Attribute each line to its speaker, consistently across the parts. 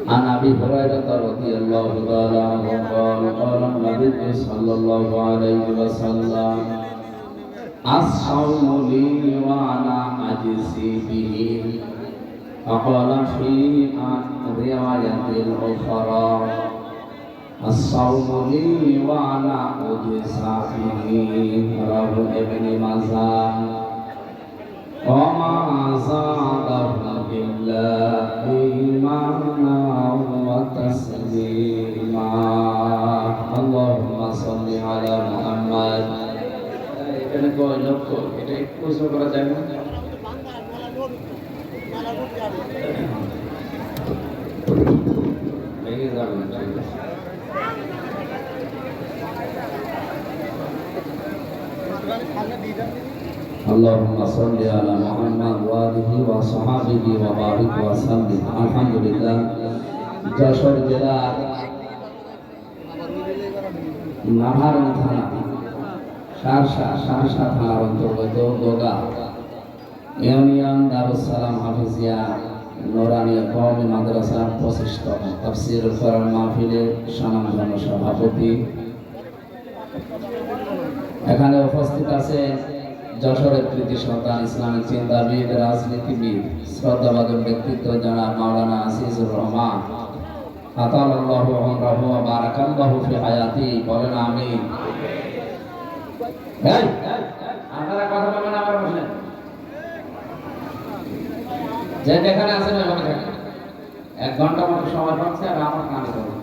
Speaker 1: عن ابي هريره رضي الله تعالى عنه قال قال النبي صلى الله عليه وسلم الصوم لي وانا اجزي به وقال في روايه اخرى الصوم لي وانا اجزي به رواه ابن ماجه وما زادهم إلا إيمانا وتسليما اللهم صل على محمد এখানে কয় লক্ষ এটা একটু প্রশ্ন করা যায় না ভেঙে যাবে না ঠিক আছে اللهم صل على محمد وآله وصحبه وبارك وسلم الحمد لله যশোর জেলার নাভারণ থানা শার্শা থানার অন্তর্গত গোগা ইউনিয়ন দারুস সালাম হাফিজিয়া নুরানি কওমি মাদ্রাসার 25তম তাফসীরুল কোরআন মাহফিলের সম্মানিত সভাপতি এখানে উপস্থিত আছে যশোরের কৃতি সন্তান ইসলামিক চিন্তাবিদ রাজনীতিবিদ শ্রদ্ধাভাজন ব্যক্তিত্ব জনাব মাওলানা আজিজুর রহমান আতালাল্লাহু উমরাহু ওয়া বারাকাল্লাহু ফি হায়াতি বলেন আমিন। এই আপনারা কথা বলবেন আবার বসেন যে যেখানে আছেন ওখানে থাকেন 1 ঘন্টা মতো সময় পাচ্ছে আর আমার কানে ধরুন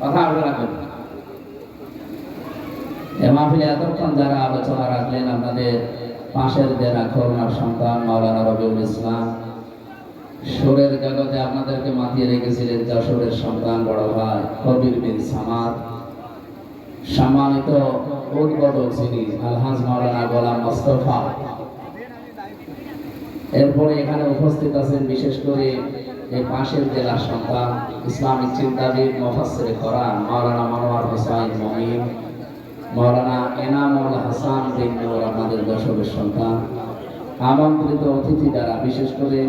Speaker 1: কথা আপনারা রাখবেন। এই মাহফিলে এতক্ষণ যারা আলোচনা রাখলেন আপনাদের পাশের জেলা খুলনার সন্তান মাওলানা রবিউল ইসলাম সুরের জগতে আপনাদেরকে মাতিয়ে রেখেছিলেন যশোরের সন্তান বড় ভাই কবির বিন সামাদ সম্মানিত উদ্বোধক যিনি আলহাজ মাওলানা গোলাম মোস্তফা এরপরে এখানে উপস্থিত আছেন বিশেষ করে এই পাশের জেলার সন্তান ইসলামিক চিন্তাবিদ মুফাসসির কোরআন মাওলানা মনোয়ার হোসেন মুমিন মাওলানা এনামুল হাসান বিন নূর আমাদের যশোরের সন্তান আমন্ত্রিত অতিথি দ্বারা বিশেষ করে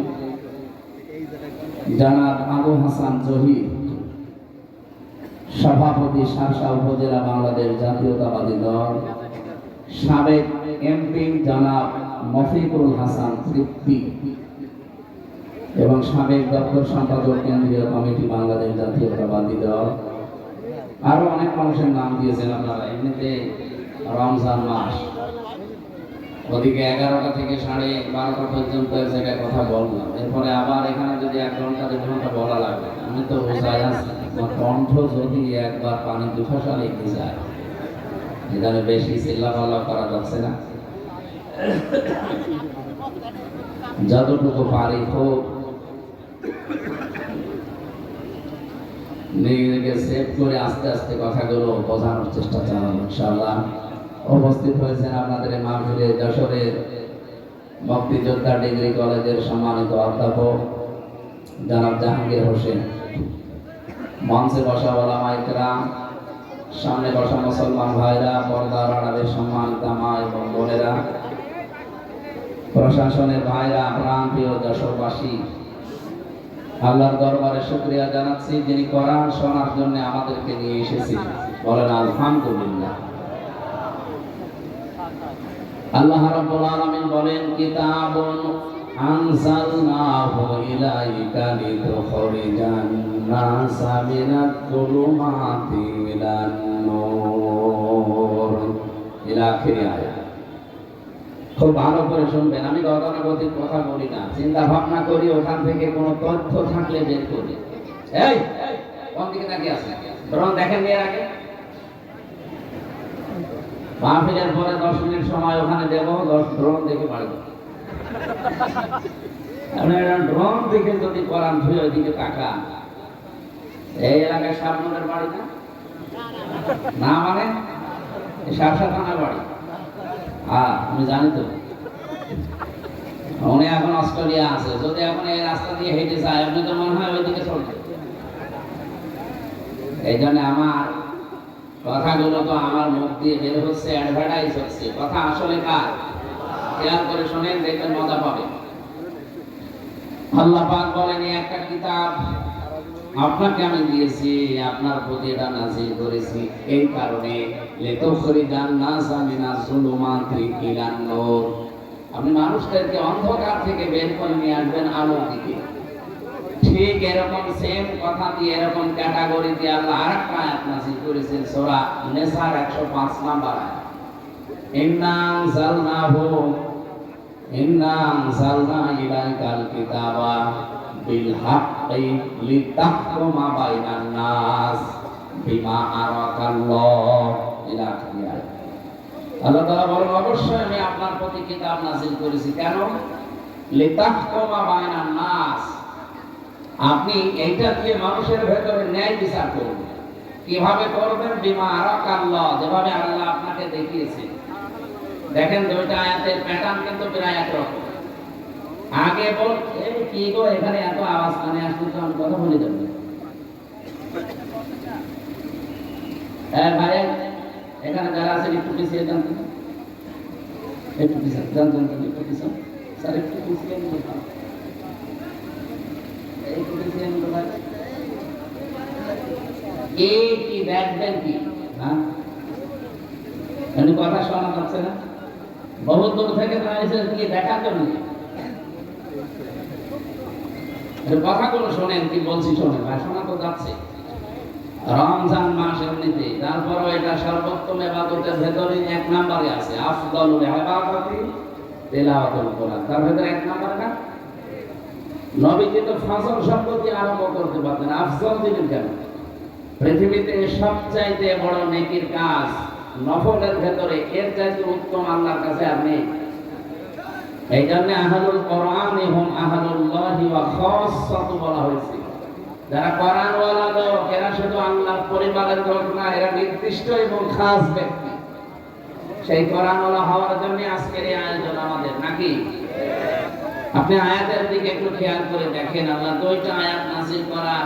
Speaker 1: জনাব আবু হাসান জহির সভাপতি শার্শা উপজেলা বাংলাদেশ জাতীয়তাবাদী দল সাবেক এমপি জনাব মফিকুল হাসান তৃপ্তি এবং সাবেক দপ্তর সম্পাদক কেন্দ্রীয় কমিটি বাংলাদেশ জাতীয়তাবাদী দল আরো অনেক মানুষের নাম দিয়েছেন আপনারা। এমনিতে রমজান মাস ওদিকে 11টা থেকে 12:30 পর্যন্ত এক জায়গায় কথা বললাম, এরপরে আবার এখানে যদি 1 ঘন্টা 2 ঘন্টা বলা লাগবে আমি তো বোঝাই আছি কণ্ঠ যদি একবার পানি দুফাসা লেগে যায় এখানে বেশি চিল্লাপাল্লা করা যাচ্ছে না, যতটুকু পারি হোক নিজেকে সেভ করে আস্তে আস্তে কথাগুলো বোঝানোর চেষ্টা চালাবো ইনশাআল্লাহ। উপস্থিত হয়েছেন আপনাদের এই মাহফিলে যশোরের মুক্তিযোদ্ধা ডিগ্রি কলেজের সম্মানিত অধ্যাপক জনাব জাহাঙ্গীর হোসেন, মঞ্চে বসা ওলামায়ে কেরাম, সামনে বসা মুসলমান ভাইরা, পর্দার আড়ালের সম্মানিত মা এবং বোনেরা, প্রশাসনের ভাইরা, প্রাণপ্রিয় যশোরবাসী, আল্লাহর দরবারে শুকরিয়া জানাচ্ছি যিনি কোরআন শোনার জন্য আমাদেরকে নিয়ে এসেছেন, বলেন আলহামদুলিল্লাহ। আল্লাহ রাব্বুল আলামিন বলেন কিতাবুন আনজালনাহু ইলাইকা লিতুখরিজান নাসা মিনাত যুলুমাতি ইলান নূর ইলা আখির আয়াত। খুব ভালো করে শুনবেন, আমি গতানুগতিক কথা বলি না, চিন্তা ভাবনা করি, ওখান থেকে কোনো তথ্য থাকলে বের করি। এই কোন দিকে তাকিয়ে আছেন? ড্রোন দেখেন এর আগে মাহফিলের পরে 10 মিনিট সময় ওখানে দেব, 10 ড্রোন দেখে বাড়ি ড্রোন দেখে যদি কোরআন ধুয়ে ওইদিকে তাকা। এই এলাকায় সাবনুরের বাড়ি না না মানে শার্শা থানার বাড়ি, আমি জানি তো উনি এখন অস্ট্রেলিয়া আছে, যদি এখন এই রাস্তা দিয়ে হেঁটে যায় আপনি তো মনে হয় ওইদিকে চলছে। এই জন্য আমার কথাগুলো তো আমার মুখ দিয়ে বের হচ্ছে, অ্যাডভার্টাইজ হচ্ছে, কথা আসলে কার খেয়াল করে শোনেন, দেখবেন মজা পাবেন। আল্লাহ পাক বলেন একটা কিতাব আপনাকে আমি দিয়েছি, আপনার প্রতি এটা নাযিল করেছি এই কারণে লিতুখরিজান নাসা মিনাজ যুলুমাতি ইলান নূর, আপনি মানুষদেরকে অন্ধকার থেকে বের করে নিয়ে আসবেন আলোর দিকে। ঠিক এরকম সেম কথা দিয়ে এরকম ক্যাটাগরি দিয়ে আল্লাহ আরেকটা আয়াত নাযিল করেছেন সূরা নিসার 105 নম্বর আয়াত, ইন্না আনজালনা ইলাইকাল কিতাবা বিল হাক্কি লিতাহকুমা বাইনান নাস বিমা আরাকাল্লাহ ইলা আখির। আল্লাহ তাআলা বলেন অবশ্যই আমি আপনার প্রতি কিতাব নাযিল করেছি, কেন? লিতাহকুমা বাইনান নাস, আপনি এইটা দিয়ে মানুষের ভেতরে ন্যায় বিচার করবেন। কিভাবে করবেন? বিমা আরাকাল্লাহ, যেভাবে আল্লাহ আপনাকে দেখিয়েছেন। দেখেন দুইটা আয়াতের প্যাটার্ন কিন্তু প্রায় একরকম। আগে বল এই কি গো এখানে এত আওয়াজ কানে আসছে, তো আমি কথা বলে যাব। ভাই এখানে যারা আছেন একটু পিছিয়ে যান, একটু পিছিয়ে যান, একটু পিছিয়ে স্যার, একটু পিছিয়ে নিন, একটু পিছিয়ে নিন ভাই। এই কি দেখবেন কি? হ্যাঁ মানে কথা শোনা যাচ্ছে না, বহুত দূর থেকে দাঁড়িয়েছে কি দেখার জন্য। কথাগুলো শোনেন, কি বলছি শোনেন ভাই, শোনা তো যাচ্ছে। রমজান মাস এমনিতে, তারপরও এটা সর্বোত্তম ইবাদতের ভেতরে এক নম্বরে আছে, আফদালুল ইবাদাতি তিলাওয়াতুল কোরআন, তার ভেতরে এক নম্বরে না। নবী কিন্তু ফজর শব্দ দিয়ে আরম্ভ করতে পারতেন, আফজল দিলেন কেন? পৃথিবীতে সবচাইতে বড় নেকির কাজ নফলের ভেতরে এর চাইতে উত্তম আল্লাহর কাছে আর নেই। এই জন্য আহলুল কোরআন হুম আহলুল্লাহি ওয়া খাসসাতু বলা হয়েছে। যারা কোরআন ওয়ালা লোক, এরা শুধু আল্লাহর পরিবারের লোক না, এরা নির্দিষ্ট এবং খাস ব্যক্তি। সেই কোরআন ওয়ালা হওয়ার জন্য আজকের এই আয়োজন আমাদের, নাকি? আপনি আয়াতের দিকে একটু খেয়াল করে দেখেন, আল্লাহ দুইটা আয়াত নাযিল করার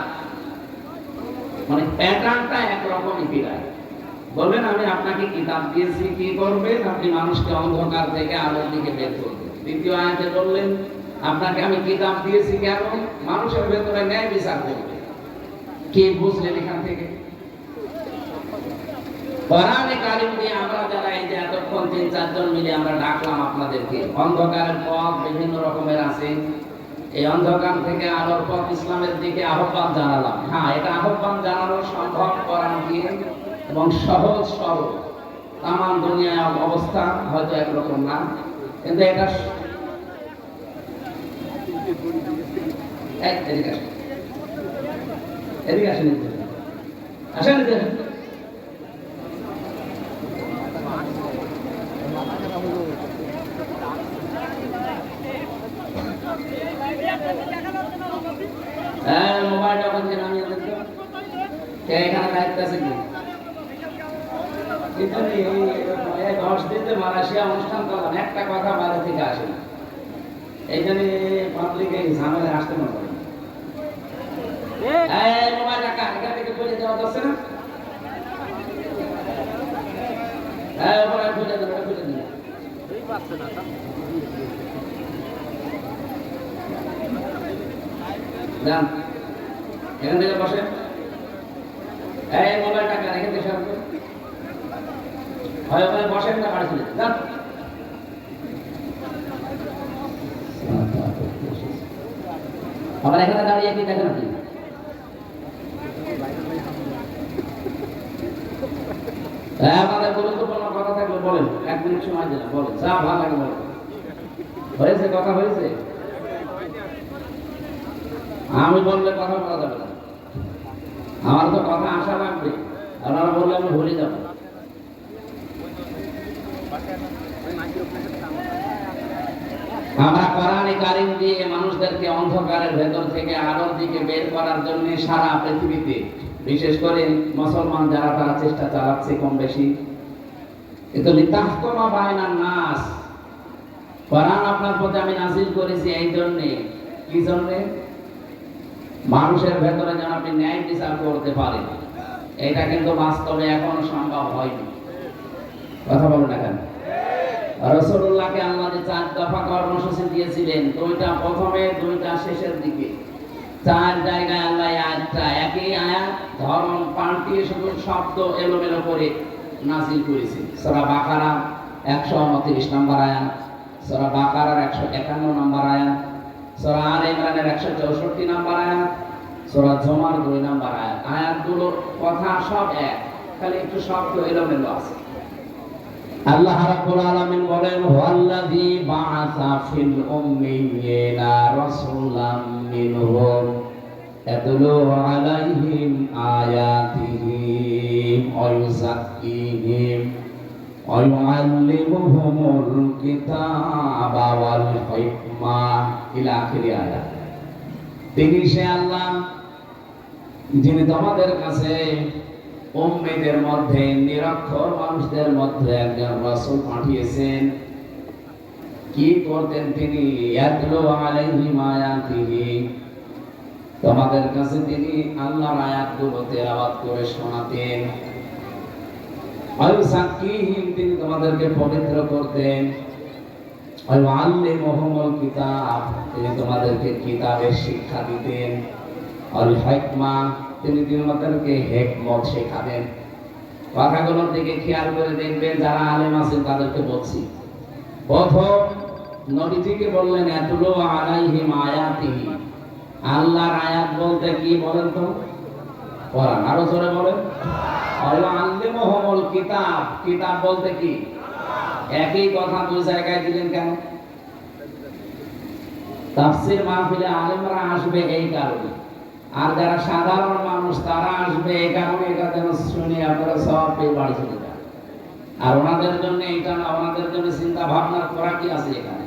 Speaker 1: মানে প্যাটার্নটা একরকমই বিরাট। বলবেন আমি আপনাকে কিতাব দিয়েছি, কি করবেন? আপনি মানুষকে অন্ধকার থেকে আলোর দিকে বের করবেন। দ্বিতীয় আয়াতে বললেন আপনাকে আমি কিতাব দিয়েছি কেন? মানুষের ভেতরে ন্যায় বিচার করবে। কি বুঝলেন এখান থেকে? কোরআনে কারীম দিয়ে আমরা যারা এই যে এতক্ষণ 3-4 জন মিলে আমরা ডাকলাম আপনাদেরকে, অন্ধকারের পথ বিভিন্ন রকমের আছে, এই অন্ধকার থেকে আলোর পথ ইসলামের দিকে আহ্বান জানালাম। হ্যাঁ, এটা আহ্বান জানানো সম্ভব কোরআন দিয়ে এবং সহজ সরল। তাম দুনিয়ার অবস্থা হয়তো একরকম না, কিন্তু এটা এদিকে আসেন, আসেন মোবাইলটা ওখান থেকে নামিয়ে দেন তো। কে এখানে দায়িত্ব আছে কি? 10 দিনে মালয়েশিয়া অনুষ্ঠান করলাম, একটা কথা বাইরে থেকে আসে না। এই জন্য পাবলিক এই ঝামেলায় আসতে মনে করে। মোবাইল রাখা এখান থেকে খুলে দেওয়া যাচ্ছে না। মোবাইল খুলে দেন, খুলে দেন। যান এখান থেকে বসেন। এই মোবাইলটা রেখে দিয়ে সব হয় ওখানে বসেন না, বাড়ি চলে যান। আবার এখানে দাঁড়িয়ে কি দেখেন আপনি? আমাদের গুরুত্বপূর্ণ কথা থাকলে বলেন, 1 মিনিট সময় দিলাম, বলেন যা ভালো লাগে বলেন। হয়েছে, কথা হয়েছে? আমি বললে কথা বলা যাবে না, আমার তো কথা আশা লাগবে। আপনারা বললে আমি ভুলে যাব। আমরা কোরআনে কারীম দিয়ে মানুষদেরকে অন্ধকারের ভেতর থেকে আলোর দিকে বের করার জন্য সারা পৃথিবীতে, বিশেষ করে মুসলমান যারা, তারা চেষ্টা চালাচ্ছে কম বেশি। কিন্তু লিতাহকুমা বাইনান নাস, কোরআন আপনার প্রতি আমি নাযিল করেছি এই জন্য। কি জন্য? মানুষের ভেতরে যেন আপনি ন্যায় বিচার করতে পারেন। এটা কিন্তু বাস্তবে এখনো সম্ভব হয়নি। কথা বলেন না কেন? রাসূলুল্লাহকে আল্লাহ যে 4 দফা কর্মসূচি দিয়েছিলেন, 2টা প্রথমে, 2টা শেষের দিকে, 4 জায়গায় আল্লাহ আয়াত আয়াতটা একই আয়াত ধরন পাল্টিয়ে শুধু শব্দ এলোমেলো করে নাজিল করেছে। সূরা বাকারা 129 নম্বর আয়াত, সূরা বাকারার 151 নম্বর আয়াত, সূরা আলে ইমরানের 164 নম্বর আয়াত, সূরা জুমার 2 নম্বর আয়াত। আয়াতগুলোর কথা সব এক, খালি একটু শব্দ এলোমেলো আছে। আল্লাহ রাব্বুল আলামিন বলেন, ওয়াল্লাযী বাআসা ফিল উম্মিয়িনা রাসূলাম মিনহুম ইয়াতলু আলাইহিম আয়াতিহি ওয়া ইউযাক্কিহিম ওয়া ইউআল্লিমুহুমুল কিতাবা ওয়াল হিকমা ইলা আখিরি আয়াত। তিনি সে আল্লাহ যিনি তোমাদের কাছে উম্মতের মধ্যে নিরক্ষর মানুষদের মধ্যে একজন রাসূল পাঠিয়েছেন। কি করতেন তিনি? ইয়াতলু আলাইহিম আয়াতিহি, তোমাদের কাছে তিনি আল্লাহর আয়াতগুলো তেলাওয়াত করে শোনাতেন। ওয়া ইউযাক্কিহিম, তিনি তোমাদেরকে পবিত্র করতেন। ওয়া ইউআল্লিমুহুমুল কিতাব, তিনি তোমাদেরকে কিতাবের শিক্ষা দিতেন। আল হিকমা, তিনি তোমাদেরকে হিকমত শেখাবেন। কথাগুলোর দিকে খেয়াল করে দেখবেন, যারা আলেম আছেন তাদেরকে বলছি। প্রথম নবীজিকে বললেন ইয়াতলু আলাইহিম আয়াতিহি, আল্লাহর আয়াত বলতে কি বলেন তো? কোরআন। আরো জোরে বলেন। আল্লিমুহুমুল কিতাব, কিতাব বলতে কি? একই কথা দুই জায়গায় দিলেন কেন? তাফসীর মাহফিলে আলেমরা আসবে এই কারণে, আর যারা সাধারণ মানুষ তারা আসবে এই কারণে, এটা যেন শুনে আপনারা সব পেয়ে বাড়ি চলে যান। আর ওনাদের জন্য এটা না, ওনাদের জন্য চিন্তা ভাবনা করা কি আছে এখানে?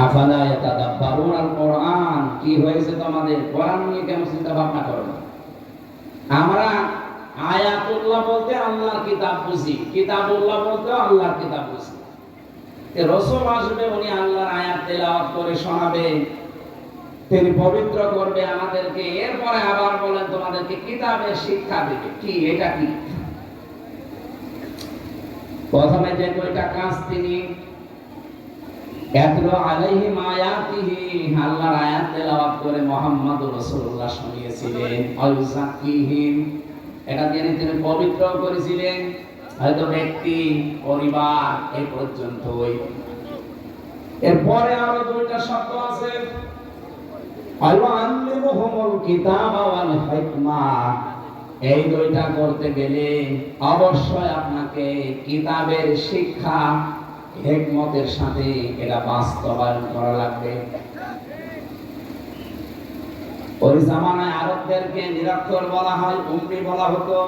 Speaker 1: আফালা ইয়াতাদাব্বারুন আল কোরআন, কি হয়েছে তোমাদের? কোরআন নিয়ে কেন চিন্তা ভাবনা করো না? আমরা আয়াতুল্লাহ বলতে আল্লাহর কিতাব বুঝি, কিতাবুল্লাহ বলতে আল্লাহর কিতাব বুঝি। রাসূল আসবে, উনি আল্লাহর আয়াত তেলাওয়াত করে শোনাবে, তিনি পবিত্র করবে আমাদেরকে, এরপরে আবার বলেন তোমাদেরকে কিতাবের শিক্ষা দেবে। কি এটা? কি প্রথমে যে কয়টা কাজ তিনি ইয়াতলু আলাইহিম আয়াতিহি, আল্লাহর আয়াত তেলাওয়াত করে মুহাম্মদুর রাসূলুল্লাহ শুনিয়েছিলেন। ওয়া ইউযাক্কিহিম, এটা তিনি পবিত্র করেছিলেন। হয়তো ব্যক্তি পরিবার এই পর্যন্তই। এরপরে আরো দুইটা শব্দ আছে, আল্লিমুহুমুল কিতাবা ওয়াল হিকমা। এই দুইটা করতে গেলে অবশ্যই আপনাকে কিতাবের শিক্ষা হিকমতের সাথে এটা বাস্তবায়ন করা লাগবে। ওই জামানায় আরবদেরকে নিরক্ষর বলা হয়, উম্মি বলা হতো।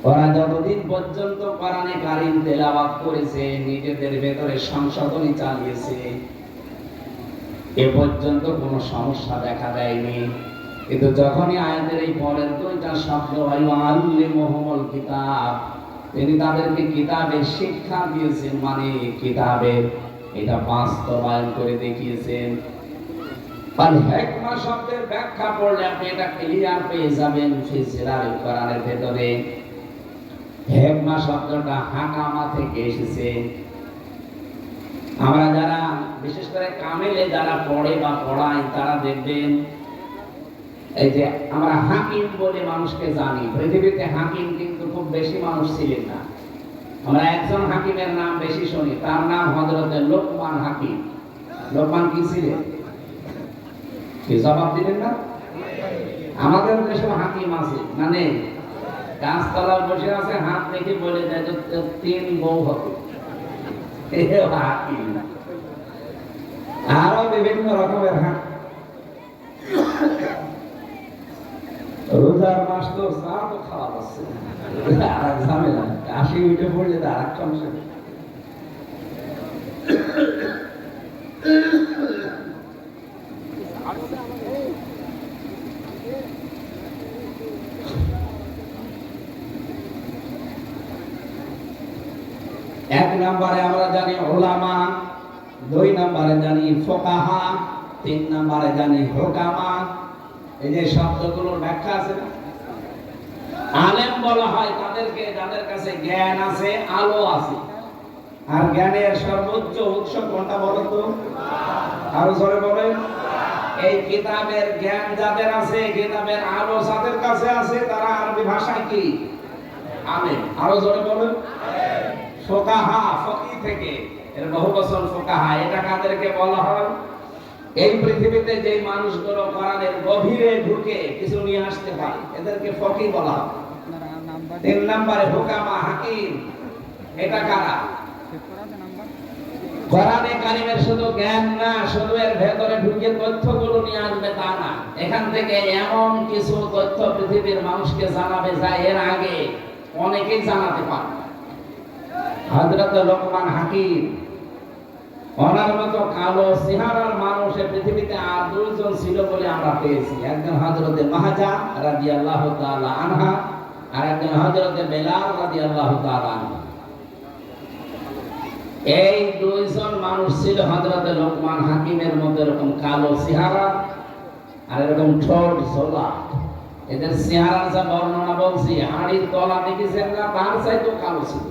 Speaker 1: ওরা যতদিন পর্যন্ত কোরআনে কারীম তেলাওয়াত করেছে, নিজেদের ভেতরে সংশোধনী চালিয়েছে, এ পর্যন্ত কোনো সমস্যা দেখা দেয়নি। কিন্তু যখনই আয়াতের এই পরের দুইটা শব্দ আল্লিমুহুমুল কিতাব, তিনি তাদেরকে কিতাবের শিক্ষা দিয়েছেন, মানে কিতাবের এটা বাস্তবায়ন করে দেখিয়েছেন। আর হিকমা শব্দের ব্যাখ্যা পড়লে আপনি এটা ক্লিয়ার পেয়ে যাবেন ফিসিলাল কোরআনের ভেতরে। হিকমা শব্দটা হাকামা থেকে এসেছে। আমরা যারা বিশেষ করে কামেলে যারা পড়ে বা পড়াই, তারা দেখবেন এই যে আমরা হাকিম বলে মানুষকে জানি। পৃথিবীতে হাকিম কিন্তু খুব বেশি মানুষ ছিলেন না। আমরা একজন হাকিমের নাম বেশি শুনি, তার নাম হযরত লোকমান হাকিম। লোকমান কি ছিলেন? কি জবাব দিলেন না? আমাদের দেশে হাকিম আছে না? নেই? গাছতলায় বসে আছে, হাত রেখে বলে যায় যে 3 বউ হবে। হাকিম। আরো বিভিন্ন রকমের হাকিম। রোজার মাস তো চা তো খাওয়া যাচ্ছে না, আর এক ঝামেলা। কাশি উঠে পড়লে তো আর এক সমস্যা। এক নম্বরে আমরা জানি উলামা, 2 নম্বরে জানি ফুকাহা, 3 নম্বরে জানি হুকামা। এই যে শব্দগুলোর ব্যাখ্যা আছে না? আলেম বলা হয় তাদেরকে যাদের কাছে জ্ঞান আছে, আলো আছে। আর জ্ঞানের সর্বোচ্চ উৎস কোনটা বলেন তো? আরো জোরে বলেন। এই কিতাবের জ্ঞান যাদের আছে, কিতাবের আলো যাদের কাছে আছে, তারা আরবি ভাষায় কি আলেম। আরো জোরে বলুন ফোকাহা, ফকি থেকে এর বহুবচন ফোকাহা। এটা কাদেরকে বলা হয়? এই পৃথিবীতে যে মানুষগুলো কোরআনের গভীরে ঢুকে কিছু নিয়ে আসতে পারে, এদেরকে ফকি বলা হয়। 3 নম্বরে হুকামা, হাকিম। এটা কারা? কোরআনে কারিমের শুধু জ্ঞান না, শুধু এর ভেতরে ঢুকে তথ্যগুলো নিয়ে আসবে তা না, এখান থেকে এমন কিছু তথ্য পৃথিবীর মানুষকে জানাবে যা এর আগে অনেকেই জানাতে পারে। হযরত লোকমান হাকিম, ওনার মতো কালো চেহারার মানুষ পৃথিবীতে আর 2 জন ছিল বলে আমরা পেয়েছি। একজন হযরতে মাহজা রাদিয়াল্লাহু তাআলা আনহা, আর একজন হযরতে বেলাল রাদিয়াল্লাহু তাআলা আনহু। এই 2 জন মানুষ ছিল হযরতে লোকমান হাকিমের মতো এরকম কালো চেহারা আর এরকম ঠোঁট ঝোলা। এদের চেহারার যা বর্ণনা বলছি, হাড়ির তলা দেখেছেন না, তার চাইতেও কালো ছিল।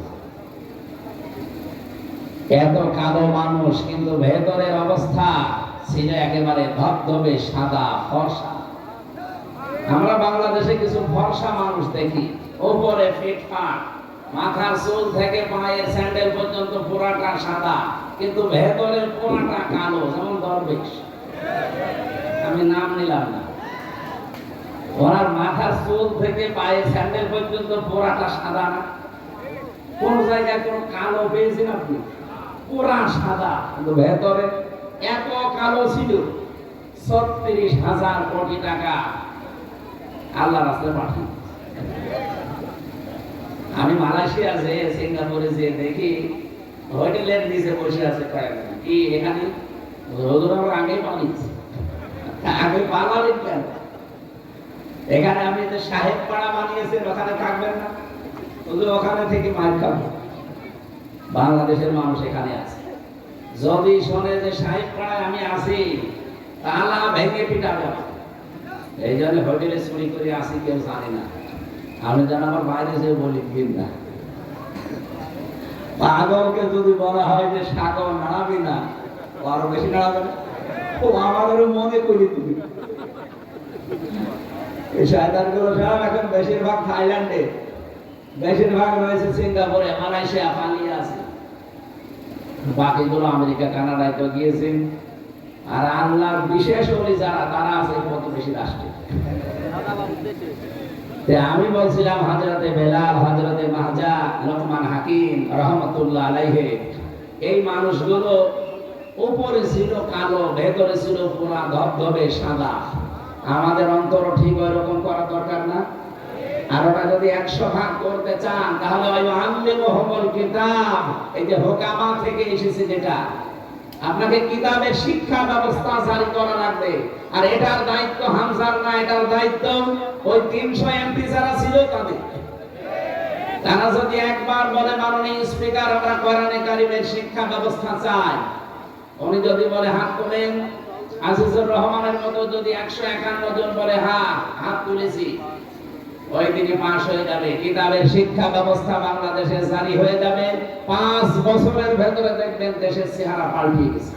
Speaker 1: এত কালো মানুষ, কিন্তু ভেতরের অবস্থা ছিল একেবারে ধবধবে সাদা ফর্সা। আমরা বাংলাদেশে কিছু ফর্সা মানুষ দেখি, উপরে ফিটফাট, মাথার চুল থেকে পায়ের স্যান্ডেল পর্যন্ত পুরাটা সাদা, কিন্তু ভেতরের পুরাটা কালো, যেমন দরবেশ। আমি নাম নিলাম না। ওনার মাথার চুল থেকে পায়ের স্যান্ডেল পর্যন্ত পুরাটা সাদা না, কোন জায়গায় কোন কালো পেয়েছেন আপনি? পুরা সাদা, কিন্তু ভেতরে এত কালো ছিল। 36,000 কোটি টাকা আল্লাহ রাস্তায় পাঠান। আমি মালয়েশিয়া যে, সিঙ্গাপুরে যে দেখি হোটেলের নিচে বসে আছে কয়েকজন। কি এখানে হুজুর আমরা আগে পালিয়েছি, আগে পালাবেন কেন? এখানে আমি যে সাহেব পাড়া বানিয়েছেন, ওখানে থাকবেন না, হুজুর ওখানে থেকে মার খাবো। বাংলাদেশের মানুষ এখানে আছে, যদি শোনে যে সাহেব পাড়ায় আমি আছি, তালা ভেঙে পিটাবে। এই জন্য হোটেলে চুরি করে আসি, কেউ জানে না। আমি যেন আমার বাইরে যে বলি কিন না, পাগলকে যদি বলা হয় যে সাগর নাড়াবি না, আরো বেশি নাড়াবে না। ও আমাদেরও মনে করি তুমি। এই শয়তানগুলো সব এখন বেশিরভাগ থাইল্যান্ডে, বেশিরভাগ রয়েছে সিঙ্গাপুরে, মালয়েশিয়া, পালিয়ে আছে। বাকিগুলো আমেরিকা, কানাডায় তো গিয়েছেন। আর আল্লাহর বিশেষ ওলি যারা, তারা আছে কত বেশি রাষ্ট্রে। আমি বলছিলাম হযরতে বেলাল, হযরতে মাহজা, লোকমান হাকিম রহমাতুল্লাহ আলাইহি, এই মানুষগুলো উপরে ছিল কালো, ভেতরে ছিল পুরা ধবধবে সাদা। আমাদের অন্তর ঠিক ওই রকম করা দরকার না? আর ওটা যদি 100 ভাগ করতে চান, তাহলে ওই আল্লিমুহুমুল কিতাব, এই যে হুকামা থেকে এসেছে, যেটা আপনাকে কিতাবের শিক্ষা ব্যবস্থা জারি করা লাগবে। আর এটার দায়িত্ব হামজার না, এটার দায়িত্ব ওই 300 এমপি যারা ছিল তাদের। তারা যদি একবার বলে, মাননীয় স্পিকার, আমরা কোরআনে কারিমের শিক্ষা ব্যবস্থা চাই, উনি যদি বলে হাত তোলেন, আজিজুর রহমানের মতো যদি 151 জন বলে হাত তুলেছি, ওই দিনই পাস হয়ে যাবে। কিতাবের শিক্ষা ব্যবস্থা বাংলাদেশে জারি হয়ে যাবে। 5 বছরের ভেতরে দেখবেন দেশের চেহারা পাল্টিয়ে গেছে।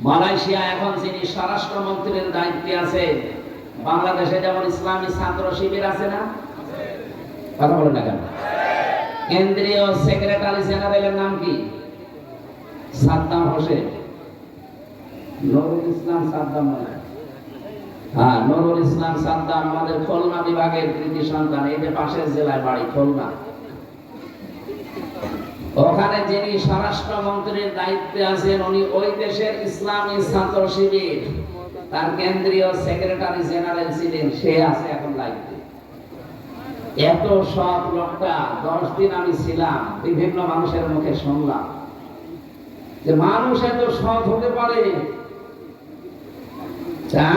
Speaker 1: মালয়েশিয়া এখন যিনি স্বরাষ্ট্রমন্ত্রীর দায়িত্বে আছে, বাংলাদেশে যেমন ইসলামী ছাত্র শিবির আছে না, কথা বলেন না কেন? কেন্দ্রীয় সেক্রেটারি জেনারেলের নাম কি? সাদ্দাম হোসেন, নুরুল ইসলাম সাদ্দাম। হ্যাঁ, নুরুল ইসলাম সাদ্দাম আমাদের খুলনা বিভাগের কৃতি সন্তান। এই যে পাশের জেলায় বাড়ি, খুলনা। ওখানে যিনি স্বরাষ্ট্রমন্ত্রীর দায়িত্বে আছেন, উনি ওই দেশের ইসলামী ছাত্র শিবির, তার কেন্দ্রীয় সেক্রেটারি জেনারেল ছিলেন। সে আছে এখন দায়িত্বে। এত সৎ লোকটা, 10 দিন আমি ছিলাম, বিভিন্ন মানুষের মুখে শুনলাম যে মানুষ এত সৎ হতে পারে।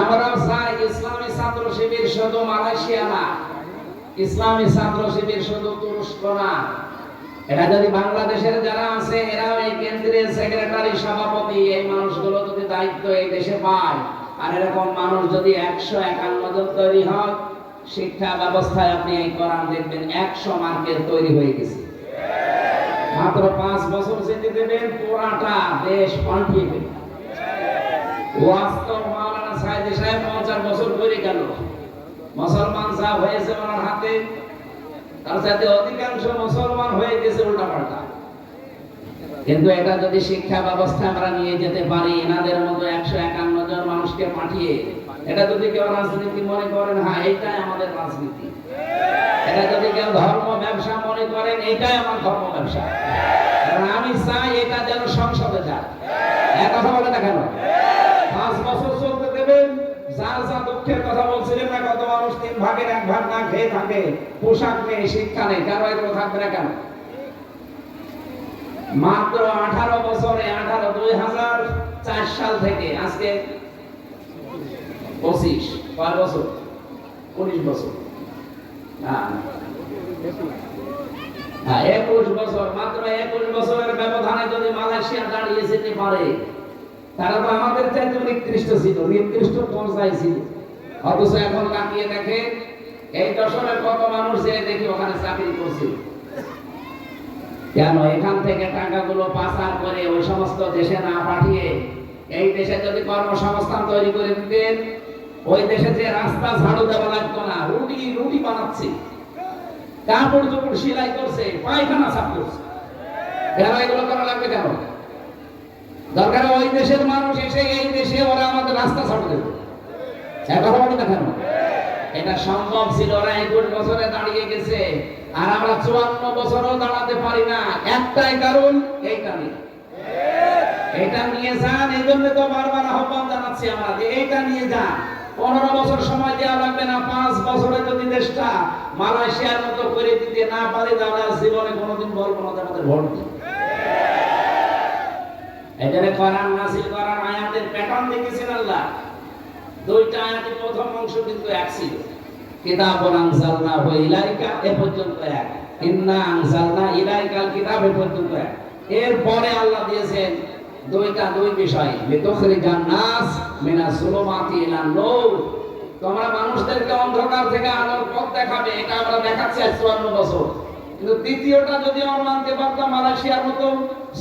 Speaker 1: আমরা চাই ইসলামী ছাত্র শিবির শুধু মালয়েশিয়া না, ইসলামী ছাত্র শিবির শুধু তুরস্ক না, এটা যদি বাংলাদেশের যারা আছে, এরাও এই কেন্দ্রীয় সেক্রেটারি, সভাপতি, এই মানুষগুলো যদি দায়িত্ব এই দেশে পায়, আর এরকম মানুষ যদি 151 জন তৈরি হয়, শিক্ষা ব্যবস্থায় আপনি এই কোরআন দেখবেন 100 মার্কের তৈরি হয়ে গেছে। মাত্র 5 বছর যেতে দেবেন, পুরাটা দেশ পাল্টিয়ে দেবে। ওয়াস্তব মাওলানা সাইদি সাহেব 50 বছর করে গেল, মুসলমান যা হয়েছে ওনার হাতে, তার সাথে অধিকাংশ মুসলমান হয়ে গেছে উল্টাপাল্টা। কিন্তু এটা যদি শিক্ষা ব্যবস্থা আমরা নিয়ে যেতে পারি, এনাদের মতো 151 জন মানুষকে পাঠিয়ে, এটা যদি কেউ রাজনীতি মনে করেন, হ্যাঁ এইটাই আমাদের রাজনীতি, এটা যদি কেউ ধর্ম ব্যবসা মনে করেন, এইটাই আমার ধর্ম ব্যবসা, কারণ আমি চাই এটা যেন সংসদে যায়। এক কথা বলে না কেন? 5 বছর চলতে দেবেন। যার যা দুঃখের কথা বলছিলেন না, কত মানুষ 3 ভাগের 1 ভাগ না খেয়ে থাকে, পোশাক নেই, শিক্ষা নেই, কেন এগুলো থাকবে না কেন? মাত্র 18 বছরে 2004 সাল থেকে আজকে 25 কয় বছর, 19 বছর, হ্যাঁ 21 বছর, মাত্র 21 বছরের ব্যবধানে যদি মালয়েশিয়া দাঁড়িয়ে যেতে পারে, তারা তো আমাদের চাইতে নিকৃষ্ট ছিল, নিকৃষ্ট পর্যায়ে ছিল। অথচ এখন তাকিয়ে দেখে এই দশরে কত মানুষ যে দেখি ওখানে চাকরি করছে। কেন? এখান থেকে টাকাগুলো পাচার করে ওই সমস্ত দেশে না পাঠিয়ে এই দেশে যদি কর্মসংস্থান তৈরি করে দিতেন, ওই দেশে যে রাস্তা ঝাড়ু দেওয়া লাগতো না, রুটি বানাচ্ছে, কাপড় চোপড় সেলাই করছে, পায়খানা সাফ করছে, কেন এগুলো করা লাগবে কেন? দরকার ওই দেশের মানুষ এসে এই দেশে ওরা আমাদের রাস্তা ঝাড়ু দেবে। কথা বলি না কেন? এটা সম্ভব ছিল, ওরা 21 বছরে দাঁড়িয়ে গেছে, আর আমরা 54 বছরও দাঁড়াতে পারি না। একটাই কারণ, এইটা নিয়ে, এটা নিয়ে যান। এই জন্য তো বারবার আহ্বান জানাচ্ছি আমরা যে এইটা নিয়ে যান। 15 বছর সময় দেওয়া লাগবে না, 5 বছরে যদি দেশটা মালয়েশিয়ার মতো করে দিতে না পারে, তাহলে জীবনে কোনোদিন বলবো না আমাদের ভোট দিন। এখানে কোরআন নাযিল করার আয়াতের প্যাটার্ন দেখেছেন আল্লাহ। 2টা আয়াতের প্রথম অংশ কিন্তু এক ছিল, কিতাবুন আনজালনাহু ইলাইকা এ পর্যন্ত এক, ইন্না আনজালনা ইলাইকাল কিতাব এ পর্যন্ত এক। এরপরে আল্লাহ দিয়েছেন দুই বিষয়, লিতুখরিজান নাস মিনাজ যুলুমাতি ইলান নূর, তোমরা মানুষদেরকে অন্ধকার থেকে আলোর পথ দেখাবে। এটা আমরা দেখাচ্ছি 54 বছর। কিন্তু দ্বিতীয়টা যদি আমরা মানতে পারতাম, মালয়েশিয়ার মতো,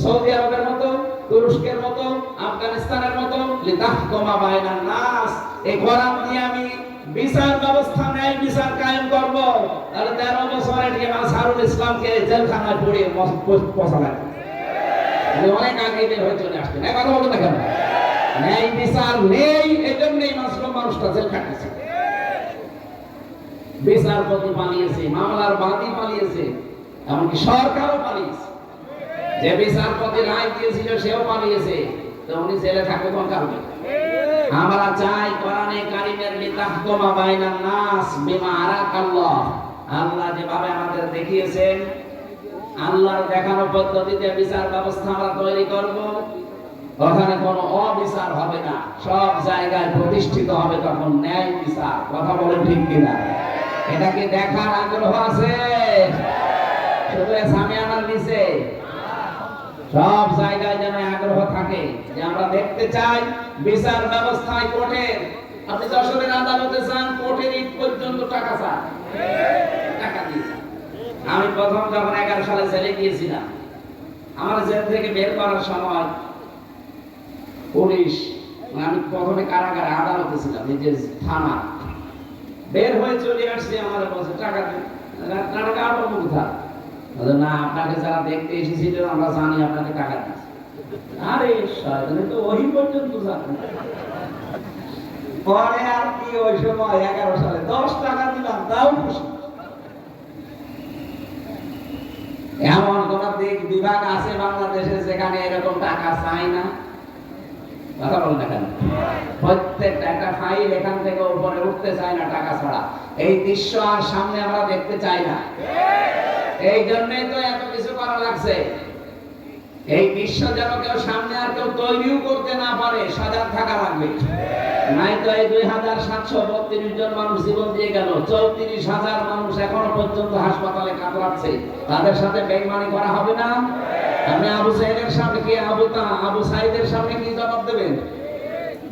Speaker 1: সৌদি আরবের মতো, তুরস্কের মতো, আফগানিস্তানের মতো, লিতাহকুমা বাইনান নাস, এই কোরআন দিয়ে আমি বিচার ব্যবস্থা ন্যায় বিচার কায়েম করব, তাহলে 13 বছরে ঠিক আজহারুল ইসলামকে জেলখানায় পুড়িয়ে পচালেন। অনেক আগে বের হয়ে চলে আসতেন। কথা বলতে না কেন? ন্যায় বিচার নেই, এই জন্যই মাসলুম মানুষটা জেল খাটতেছে। বিচারপতি পালিয়েছে, মামলার বাদী পালিয়েছে, এমনকি সরকারও পালিয়েছে। যে বিচারপতি রায় দিয়েছিল সেও পালিয়েছে, তো উনি জেলে থাকবে কোন কারণে? আমরা চাই কোরআনে কারীমের লিতাহকুমা বাইনান নাস বিমা আরাকাল্লাহ, আল্লাহ যেভাবে আমাদের দেখিয়েছেন, আল্লাহর দেখানো পদ্ধতিতে বিচার ব্যবস্থা আমরা তৈরি করব। ওখানে কোনো অবিচার হবে না, সব জায়গায় প্রতিষ্ঠিত হবে তখন ন্যায় বিচার। কথা বলেন ঠিক কিনা? এটাকে দেখার আগ্রহ আছে? শুধু সামিয়ানার নিচে সব জায়গায় যেন আগ্রহ থাকে যে আমরা দেখতে চাই বিচার ব্যবস্থায় কোর্টের, আপনি যশোরের আদালতে যান, কোর্টের ইট পর্যন্ত টাকা চান, টাকা দিয়েছেন। আমি প্রথম যখন 11 সালে জেলে গিয়েছিলাম, আমার জেল থেকে বের করার সময় পুলিশ, আমি প্রথমে কারাগারে আদালতে ছিলাম, এই যে থানা, বের হয়ে চলে আসছে, আমার বলছে টাকা দিন। টাকা আবার কোথায়? না, আপনাকে যারা দেখতে এসেছিল আমরা জানি আপনাকে টাকা দিচ্ছে। আরে শয়তানি তো ওই পর্যন্ত জানে। পরে আর কি ওই সময় 11 সালে 10 টাকা দিলাম, তাও খুশি। এমন কোন বিভাগ আছে বাংলাদেশে যেখানে এরকম টাকা চাই না? কথা বলেন না কেন? প্রত্যেকটা একটা ফাইল এখান থেকে উপরে উঠতে চায় না টাকা ছাড়া। এই দৃশ্য আর সামনে আমরা দেখতে চাই না। এই জন্যই তো এত কিছু করা লাগছে। এই বিশ্ব যেন কেউ সামনে আর কেউ তৈরিও করতে না পারে, সজাগ থাকা লাগবে। নাই তো এই 2732 জন মানুষ জীবন দিয়ে গেল, 34,000 মানুষ এখনো পর্যন্ত হাসপাতালে কাতরাচ্ছে। তাদের সাথে বেঈমানি করা হবে না? আপনি আবু সাইদের সামনে কি আবু সাইদের সামনে কি জবাব দেবেন?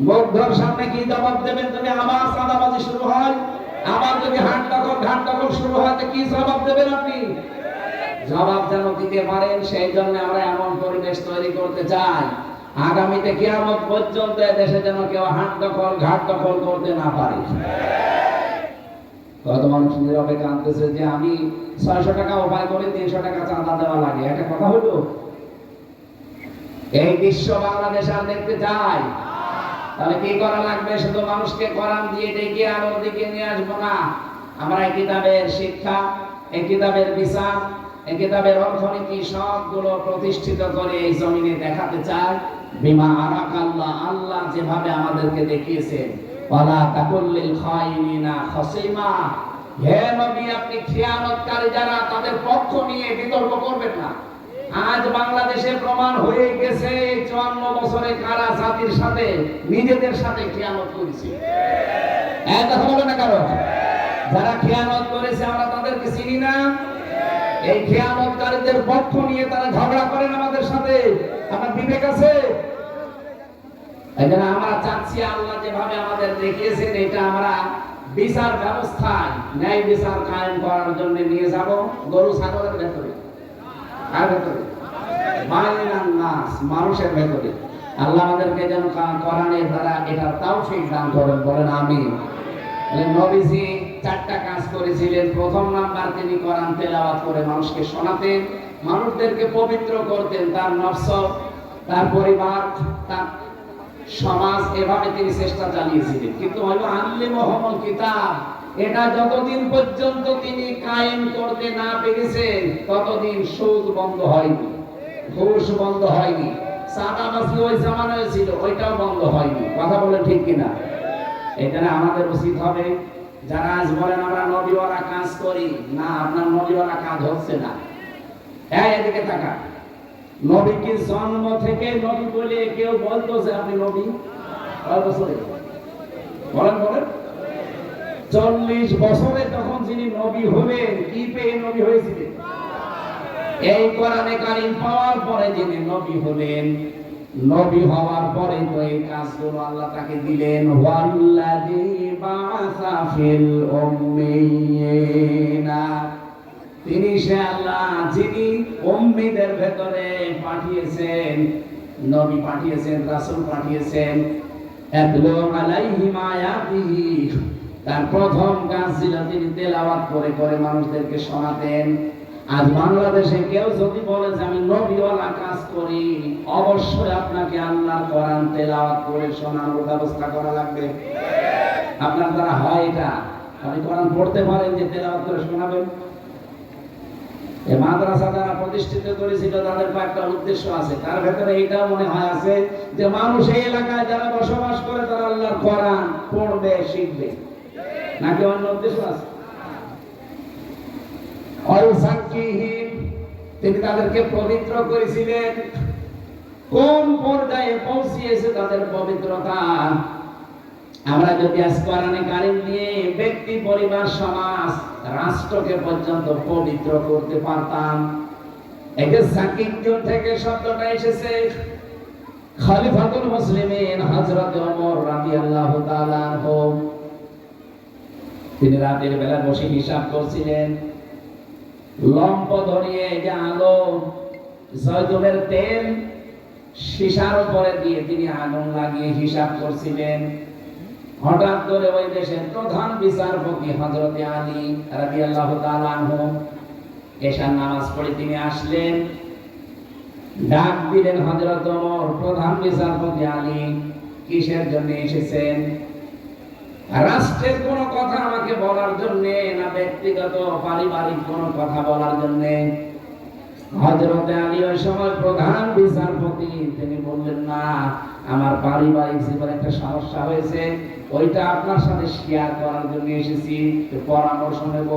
Speaker 1: মুগ্ধর সামনে কি জবাব দেবেন? যদি আবার চাঁদাবাজি শুরু হয়, আবার যদি ঘাট দখল শুরু হয়, তো কি জবাব দেবেন আপনি? জবাব যেন দিতে পারেন, সেই জন্য আমরা এমন পরিবেশ তৈরি করতে চাই আগামীতে কিয়ামত পর্যন্ত দেশে যেন কেউ হাট দখল ঘাট দখল করতে না পারে। কত মানুষ নীরবে কাঁদতেছে যে আমি 600 টাকা উপায় করে 300 টাকা চাঁদা দেওয়া লাগে, এটা কথা হলো? এই বিশ্ব বাংলাদেশ আর দেখতে চাই? তাহলে কি করা লাগবে? শুধু মানুষকে কোরআন দিয়ে ডেকে আলোর দিকে নিয়ে আসবো না। আমরা এই কিতাবের শিক্ষা, এই কিতাবের বিচার, এই কিতাবের অর্থনীতি সবগুলো প্রতিষ্ঠিত করে এই জমিনে দেখাতে চাই। বিমা আরাকাল্লাহ, আল্লাহ যেভাবে আমাদেরকে দেখিয়েছেন, ওয়ালা তাকুল্লিল খায়িনিনা খাসিমা, হে নবী আপনি খিয়ানতকারী যারা তাদের পক্ষ নিয়ে বিতর্ক করবেন না। আজ বাংলাদেশে প্রমাণ হয়ে গেছে 54 বছরে কারা জাতির সাথে নিজেদের সাথে খিয়ানত করেছে। এক কথা বলে না কারো? যারা খিয়ানত করেছে আমরা তাদেরকে চিনি না? এই খিয়ানতকারীদের পক্ষ নিয়ে তারা ঝগড়া করেন আমাদের সাথে। আমার বিবেক আছে? এজন্য আমরা চাচ্ছি আল্লাহ যেভাবে আমাদের দেখিয়েছেন এটা আমরা বিচার ব্যবস্থায় ন্যায় বিচার কায়েম করার জন্য নিয়ে যাব গরু ছাগলের ভেতরে, আর ভেতরে বাইনান নাস, মানুষের ভেতরে। আল্লাহ আমাদেরকে যেন কোরআনের দ্বারা এটা তাওফীক দান করেন, বলেন আমিন। নবীজি 4টা কাজ করেছিলেন। প্রথম নাম্বার, তিনি কোরআন তেলাওয়াত করে মানুষকে শোনাতেন, মানুষদেরকে পবিত্র করতেন, তার নফস, তার পরিবার, তার সমাজ, এভাবে তিনি চেষ্টা চালিয়েছিলেন। কিন্তু হলো আল্লিমুহুমুল কিতাব, এটা যতদিন পর্যন্ত তিনি কায়েম করতে না পেরেছেন ততদিন সুদ বন্ধ হয়নি, ঘুষ বন্ধ হয়নি, চাঁদাবাজি ওই জামানায় ছিল ওইটাও বন্ধ হয়নি। কথা বলে ঠিক কিনা? এখানে আমাদের উচিত হবে, যারা আজ বলেন আমরা নবীওয়ালা কাজ করি না, আপনার নবীওয়ালা কাজ হচ্ছে না। এদিকে তাকা, নবীকে জন্ম থেকে নবী বলে কেউ বলতো যে আপনি নবী? কয় বছরে বলেন বলেন? 40 বছরে তখন যিনি নবী হলেন, কি পেয়ে নবী হয়েছিলেন? এই কোরআনে কারীম পাওয়ার পরে যিনি নবী হলেন, নবী হওয়ার পরে তো এই কাজগুলো আল্লাহ তাকে দিলেন। ওয়াল্লাযী বাআসা ফিল উম্মিয়িনা, তিনি সে আল্লাহ যিনি উম্মীদের ভেতরে পাঠিয়েছেন, নবী পাঠিয়েছেন, রাসূল পাঠিয়েছেন। ইয়াতলু আলাইহিম আয়াতিহি, তার প্রথম কাজ ছিল তিনি তেলাওয়াত করে করে মানুষদেরকে শোনাতেন। আজ বাংলাদেশে কেউ যদি বলে যে আমি নবীওয়ালা কাজ করি, অবশ্যই আপনাকে আল্লাহর কোরআন তেলাওয়াত করে শোনানোর ব্যবস্থা করা লাগবে। আপনার দ্বারা হয় এটা? আপনি কোরআন পড়তে পারেন যে তেলাওয়াত করে শোনাবেন? এই মাদ্রাসা যারা প্রতিষ্ঠিত করেছিল তাদের একটা উদ্দেশ্য আছে, তার ভেতরে এটা মনে হয় আছে যে মানুষ এই এলাকায় যারা বসবাস করে তারা আল্লাহর কোরআন পড়বে, শিখবে, নাকি অন্য উদ্দেশ্য আছে? তিনি তাদেরকে পবিত্র করেছিলেন। কোন পর্যায়ে পৌঁছিয়েছে তাদের পবিত্রতা? আমরা যদি আজ কোরআনে কারীম দিয়ে ব্যক্তি, পরিবার, সমাজ, রাষ্ট্রকে পর্যন্ত পবিত্র করতে পারতাম। একে সাকিব থেকে শব্দটা এসেছে। খলিফাতুল মুসলিমিন হযরত ওমর রাদিয়াল্লাহু তাআলা আনহু, তিনি রাতের বেলা বসে হিসাব করছিলেন। লম্প ধরিয়ে যে আলো, জয়তুনের তেল সীসার উপরে দিয়ে তিনি আগুন লাগিয়ে হিসাব করছিলেন। হঠাৎ করে ওই দেশের প্রধান বিচারপতি হযরত আলী রাদিয়াল্লাহু তাআলা আনহু এশার নামাজ পড়ে তিনি আসলেন। ডাক দিলেন হযরত ওমর, প্রধান বিচারপতি আলী কিসের জন্য এসেছেন? রাষ্ট্রের কোন কথা আমাকে বলার জন্য না ব্যক্তিগত পারিবারিক কোন কথা বলার জন্য? হযরত আলী ওই সময় প্রধান বিচারপতি, তিনি বললেন না, আমার পারিবারিক জীবনে একটা সমস্যা হয়েছে, ওইটা আপনার সাথে শেয়ার করার জন্য এসেছি, পরামর্শ নেব।